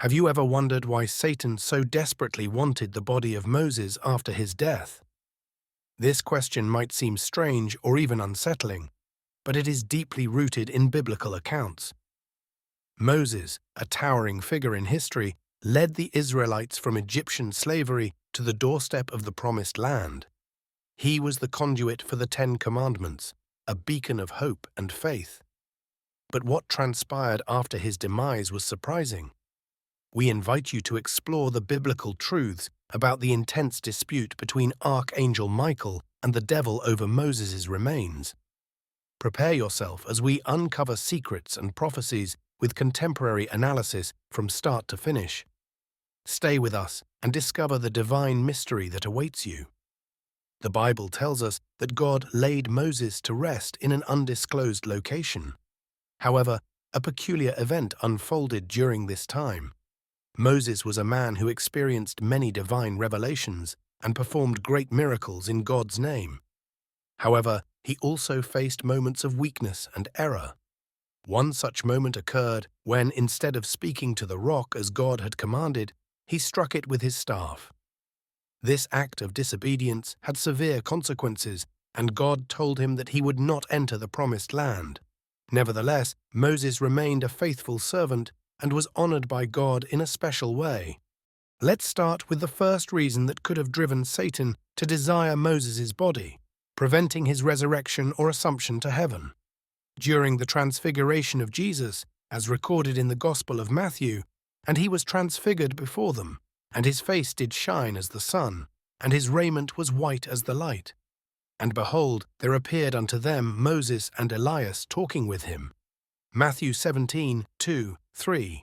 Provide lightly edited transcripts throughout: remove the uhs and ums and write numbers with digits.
Have you ever wondered why Satan so desperately wanted the body of Moses after his death? This question might seem strange or even unsettling, but it is deeply rooted in biblical accounts. Moses, a towering figure in history, led the Israelites from Egyptian slavery to the doorstep of the Promised Land. He was the conduit for the Ten Commandments, a beacon of hope and faith. But what transpired after his demise was surprising. We invite you to explore the biblical truths about the intense dispute between Archangel Michael and the devil over Moses' remains. Prepare yourself as we uncover secrets and prophecies with contemporary analysis from start to finish. Stay with us and discover the divine mystery that awaits you. The Bible tells us that God laid Moses to rest in an undisclosed location. However, a peculiar event unfolded during this time. Moses was a man who experienced many divine revelations and performed great miracles in God's name. However, he also faced moments of weakness and error. One such moment occurred when, instead of speaking to the rock as God had commanded, he struck it with his staff. This act of disobedience had severe consequences, and God told him that he would not enter the Promised Land. Nevertheless, Moses remained a faithful servant and was honored by God in a special way. Let's start with the first reason that could have driven Satan to desire Moses' body, preventing his resurrection or assumption to heaven. During the transfiguration of Jesus, as recorded in the Gospel of Matthew, and he was transfigured before them, and his face did shine as the sun, and his raiment was white as the light. And behold, there appeared unto them Moses and Elias talking with him. Matthew 17:2-3.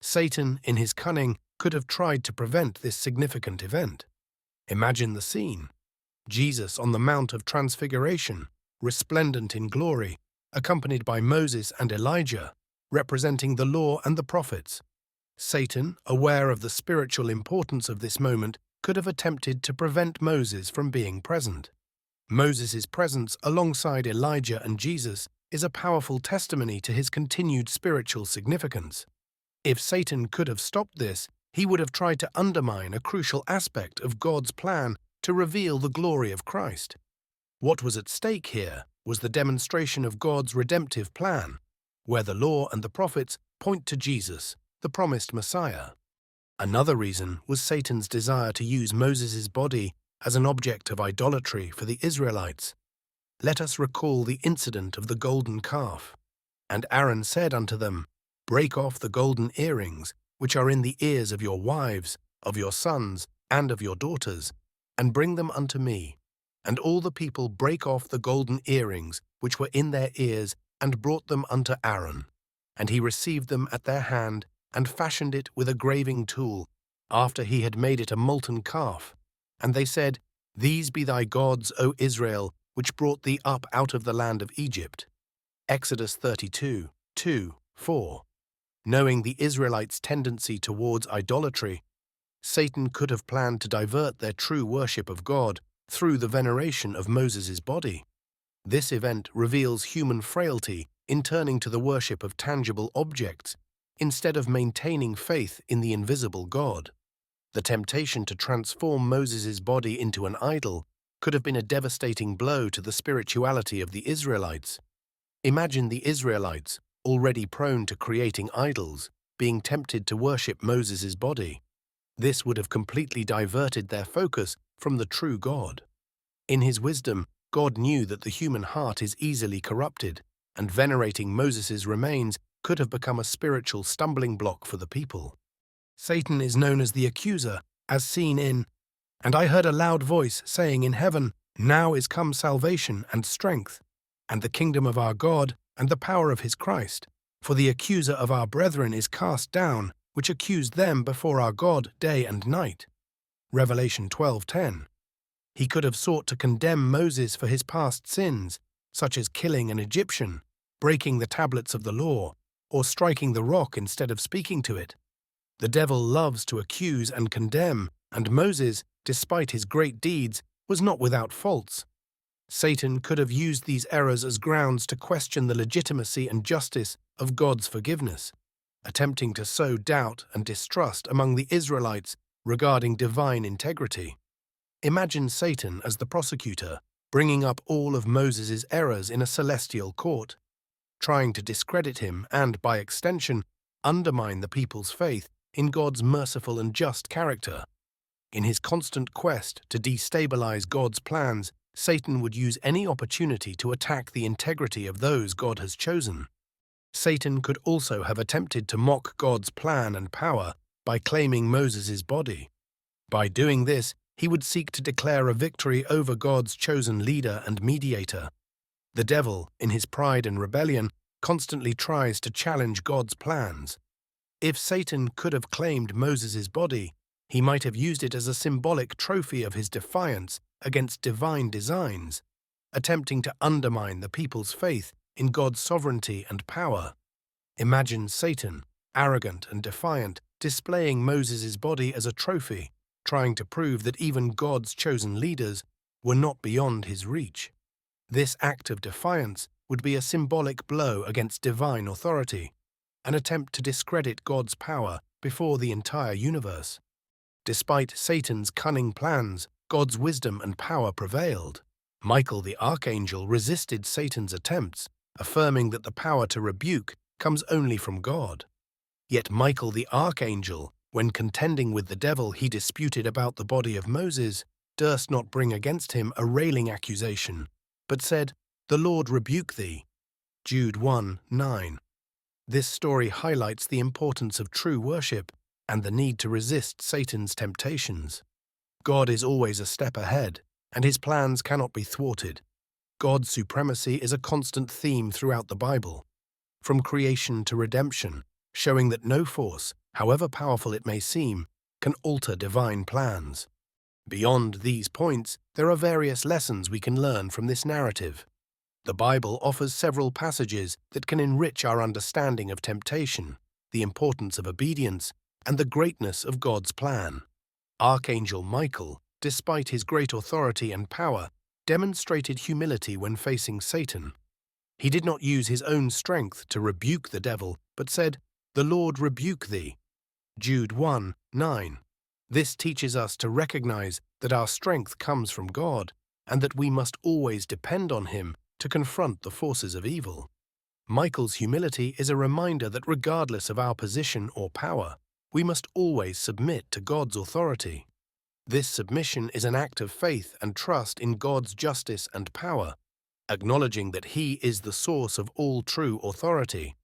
Satan, in his cunning, could have tried to prevent this significant event. Imagine the scene. Jesus on the Mount of Transfiguration, resplendent in glory, accompanied by Moses and Elijah, representing the law and the prophets. Satan, aware of the spiritual importance of this moment, could have attempted to prevent Moses from being present. Moses' presence alongside Elijah and Jesus is a powerful testimony to his continued spiritual significance. If Satan could have stopped this, he would have tried to undermine a crucial aspect of God's plan to reveal the glory of Christ. What was at stake here was the demonstration of God's redemptive plan, where the law and the prophets point to Jesus, the promised Messiah. Another reason was Satan's desire to use Moses' body as an object of idolatry for the Israelites. Let us recall the incident of the golden calf. And Aaron said unto them, Break off the golden earrings, which are in the ears of your wives, of your sons, and of your daughters, and bring them unto me. And all the people brake off the golden earrings, which were in their ears, and brought them unto Aaron. And he received them at their hand, and fashioned it with a graving tool, after he had made it a molten calf. And they said, These be thy gods, O Israel, which brought thee up out of the land of Egypt. Exodus 32:2-4. Knowing the Israelites' tendency towards idolatry, Satan could have planned to divert their true worship of God through the veneration of Moses' body. This event reveals human frailty in turning to the worship of tangible objects instead of maintaining faith in the invisible God. The temptation to transform Moses' body into an idol could have been a devastating blow to the spirituality of the Israelites. Imagine the Israelites, already prone to creating idols, being tempted to worship Moses' body. This would have completely diverted their focus from the true God. In his wisdom, God knew that the human heart is easily corrupted, and venerating Moses' remains could have become a spiritual stumbling block for the people. Satan is known as the accuser, as seen in, And I heard a loud voice saying in heaven, Now is come salvation and strength, and the kingdom of our God, and the power of his Christ. For the accuser of our brethren is cast down, which accused them before our God day and night. Revelation 12:10. He could have sought to condemn Moses for his past sins, such as killing an Egyptian, breaking the tablets of the law, or striking the rock instead of speaking to it. The devil loves to accuse and condemn, and Moses, despite his great deeds, was not without faults. Satan could have used these errors as grounds to question the legitimacy and justice of God's forgiveness. attempting to sow doubt and distrust among the Israelites regarding divine integrity. Imagine Satan as the prosecutor, bringing up all of Moses' errors in a celestial court, trying to discredit him and, by extension, undermine the people's faith in God's merciful and just character. In his constant quest to destabilize God's plans, Satan would use any opportunity to attack the integrity of those God has chosen. Satan could also have attempted to mock God's plan and power by claiming Moses' body. By doing this, he would seek to declare a victory over God's chosen leader and mediator. The devil, in his pride and rebellion, constantly tries to challenge God's plans. If Satan could have claimed Moses' body, he might have used it as a symbolic trophy of his defiance against divine designs, attempting to undermine the people's faith in God's sovereignty and power. Imagine Satan, arrogant and defiant, displaying Moses' body as a trophy, trying to prove that even God's chosen leaders were not beyond his reach. This act of defiance would be a symbolic blow against divine authority, an attempt to discredit God's power before the entire universe. Despite Satan's cunning plans, God's wisdom and power prevailed. Michael the archangel resisted Satan's attempts, affirming that the power to rebuke comes only from God. Yet Michael the archangel, when contending with the devil he disputed about the body of Moses, durst not bring against him a railing accusation, but said, "The Lord rebuke thee." Jude 1:9. This story highlights the importance of true worship and the need to resist Satan's temptations. God is always a step ahead, and his plans cannot be thwarted. God's supremacy is a constant theme throughout the Bible, from creation to redemption, showing that no force, however powerful it may seem, can alter divine plans. Beyond these points, there are various lessons we can learn from this narrative. The Bible offers several passages that can enrich our understanding of temptation, the importance of obedience, and the greatness of God's plan. Archangel Michael, despite his great authority and power, demonstrated humility when facing Satan. He did not use his own strength to rebuke the devil, but said, "The Lord rebuke thee." Jude 1:9. This teaches us to recognize that our strength comes from God, and that we must always depend on him to confront the forces of evil. Michael's humility is a reminder that regardless of our position or power, we must always submit to God's authority. This submission is an act of faith and trust in God's justice and power, acknowledging that he is the source of all true authority.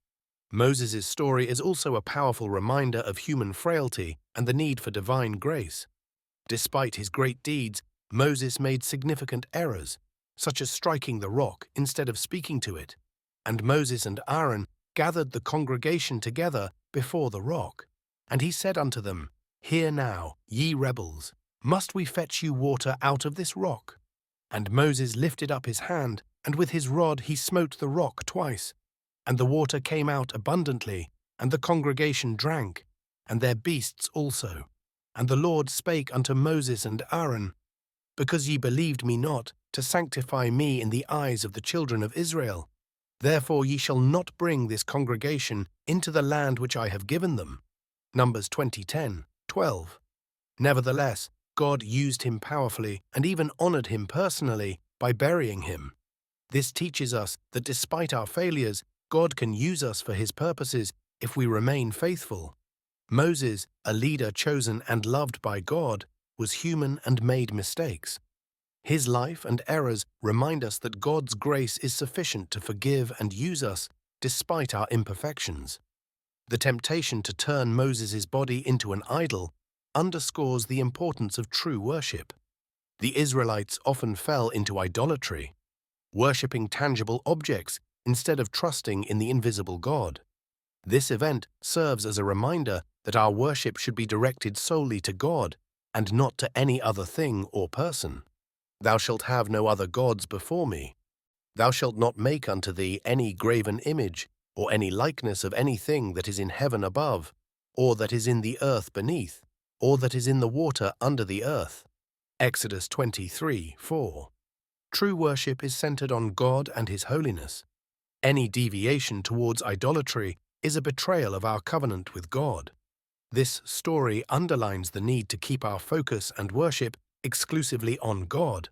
Moses' story is also a powerful reminder of human frailty and the need for divine grace. Despite his great deeds, Moses made significant errors, such as striking the rock instead of speaking to it, and Moses and Aaron gathered the congregation together before the rock. And he said unto them, "Hear now, ye rebels, must we fetch you water out of this rock?" And Moses lifted up his hand, and with his rod he smote the rock twice. And the water came out abundantly, and the congregation drank, and their beasts also. And the Lord spake unto Moses and Aaron, "Because ye believed me not, to sanctify me in the eyes of the children of Israel, therefore ye shall not bring this congregation into the land which I have given them." Numbers 20:10-12. Nevertheless, God used him powerfully and even honored him personally by burying him. This teaches us that despite our failures, God can use us for his purposes if we remain faithful. Moses, a leader chosen and loved by God, was human and made mistakes. His life and errors remind us that God's grace is sufficient to forgive and use us despite our imperfections. The temptation to turn Moses' body into an idol underscores the importance of true worship. The Israelites often fell into idolatry, worshipping tangible objects instead of trusting in the invisible God. This event serves as a reminder that our worship should be directed solely to God and not to any other thing or person. "Thou shalt have no other gods before me. Thou shalt not make unto thee any graven image, or any likeness of anything that is in heaven above, or that is in the earth beneath, or that is in the water under the earth." Exodus 23:4. True worship is centered on God and his holiness. Any deviation towards idolatry is a betrayal of our covenant with God. This story underlines the need to keep our focus and worship exclusively on God,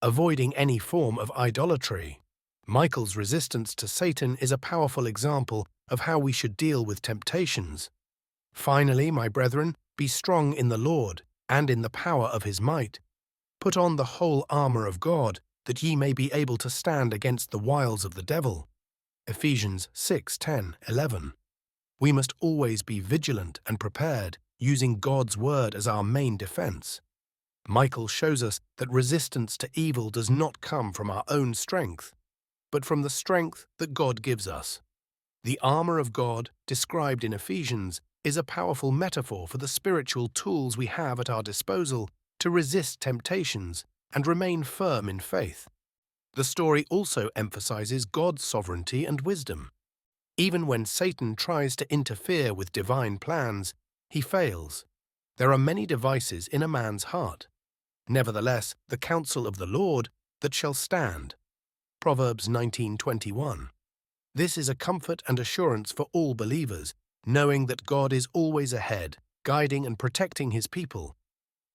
avoiding any form of idolatry. Michael's resistance to Satan is a powerful example of how we should deal with temptations. Finally, my brethren, be strong in the Lord and in the power of his might. Put on the whole armor of God, that ye may be able to stand against the wiles of the devil. Ephesians 6:10-11. We must always be vigilant and prepared, using God's word as our main defense. Michael shows us that resistance to evil does not come from our own strength, but from the strength that God gives us. The armor of God, described in Ephesians, is a powerful metaphor for the spiritual tools we have at our disposal to resist temptations and remain firm in faith. The story also emphasizes God's sovereignty and wisdom. Even when Satan tries to interfere with divine plans, he fails. There are many devices in a man's heart. Nevertheless, the counsel of the Lord that shall stand. Proverbs 19:21. This is a comfort and assurance for all believers, knowing that God is always ahead, guiding and protecting his people.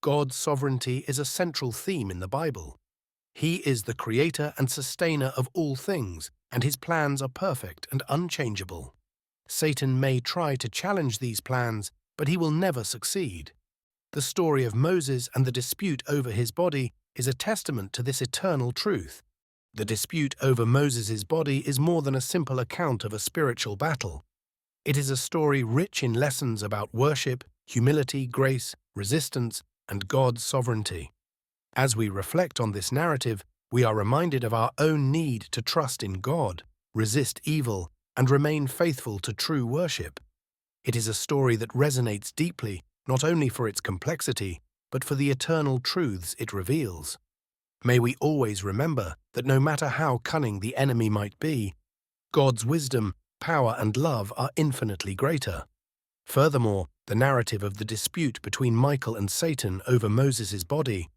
God's sovereignty is a central theme in the Bible. He is the creator and sustainer of all things, and his plans are perfect and unchangeable. Satan may try to challenge these plans, but he will never succeed. The story of Moses and the dispute over his body is a testament to this eternal truth. The dispute over Moses' body is more than a simple account of a spiritual battle. It is a story rich in lessons about worship, humility, grace, resistance, and God's sovereignty. As we reflect on this narrative, we are reminded of our own need to trust in God, resist evil, and remain faithful to true worship. It is a story that resonates deeply, not only for its complexity, but for the eternal truths it reveals. May we always remember that no matter how cunning the enemy might be, God's wisdom, power, and love are infinitely greater. Furthermore, the narrative of the dispute between Michael and Satan over Moses' body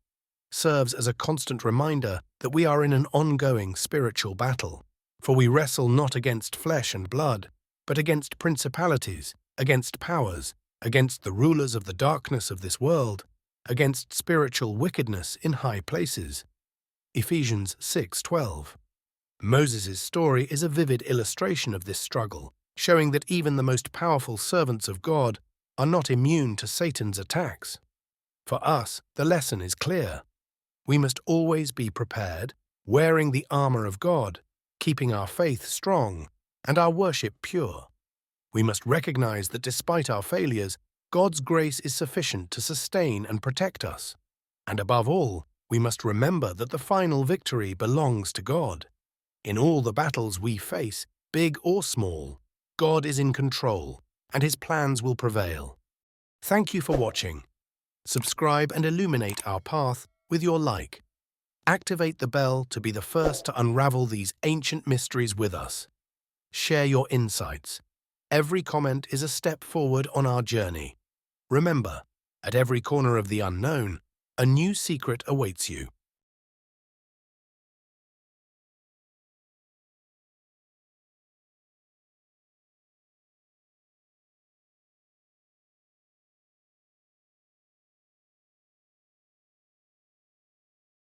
serves as a constant reminder that we are in an ongoing spiritual battle. For we wrestle not against flesh and blood, but against principalities, against powers, against the rulers of the darkness of this world, against spiritual wickedness in high places. Ephesians 6:12. Moses' story is a vivid illustration of this struggle, showing that even the most powerful servants of God are not immune to Satan's attacks. For us, the lesson is clear. We must always be prepared, wearing the armor of God, keeping our faith strong and our worship pure. We must recognize that despite our failures, God's grace is sufficient to sustain and protect us. And above all, we must remember that the final victory belongs to God. In all the battles we face, big or small, God is in control, and his plans will prevail. Thank you for watching. Subscribe and illuminate our path with your like. Activate the bell to be the first to unravel these ancient mysteries with us. Share your insights. Every comment is a step forward on our journey. Remember, at every corner of the unknown, a new secret awaits you.